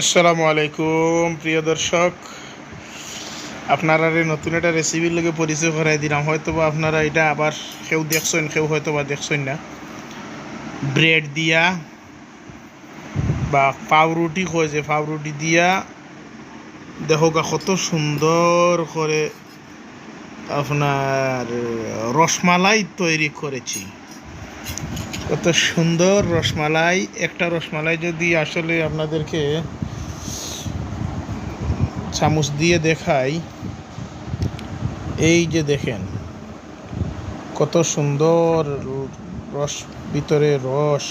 আসসালামু আলাইকুম প্রিয় দর্শক, আপনারা নতুন একটা রেসিপির লগে পরিচয় করাই দিলাম। হয়তো বা আপনারা এটা আবার কেউ দেখছেন, কেউ হয়তো বা দেখছেন না। ব্রেড দিয়া বা পাউরুটি কয় যে পাউরুটি দিয়া দেখো কত সুন্দর করে আপনার রসমালাই তৈরি করেছি। কত সুন্দর রসমালাই। একটা রসমালাই যদি আসলে আপনাদেরকে চামচ দিয়ে দেখাই, এই যে দেখেন কত সুন্দর রস, ভিতরে রস।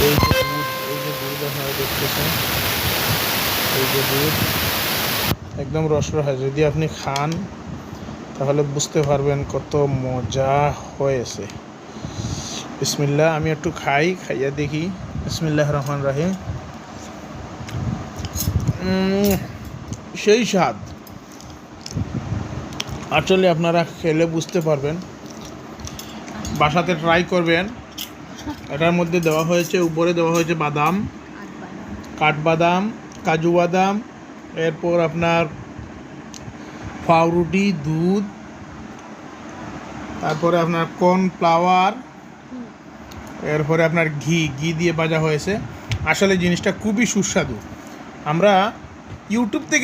এই যে দুধ, এই যে দুধ আপনারা দেখতেছেন, এই যে দুধ একদম রসরসা। যদি আপনি খান তাহলে বুঝতে পারবেন কত মজা হয়েছে। বিসমিল্লাহ, আমি একটু খাইয়া দেখি। বিসমিল্লাহির রহমানির রহিম। সেই স্বাদ, আসলে আপনারা খেলে বুঝতে পারবেন, বাসাতে ট্রাই করবেন। এটার মধ্যে দেওয়া হয়েছে, উপরে দেওয়া হয়েছে বাদাম, কাঠবাদাম, কাজু বাদাম, এরপর আপনার পাউরুটি, দুধ, তারপরে আপনার কর্নফ্লাওয়ার, এরপরে আপনার ঘি দিয়ে ভাজা হয়েছে। আসলে জিনিসটা খুবই সুস্বাদু। আমরা ইউটিউব থেকে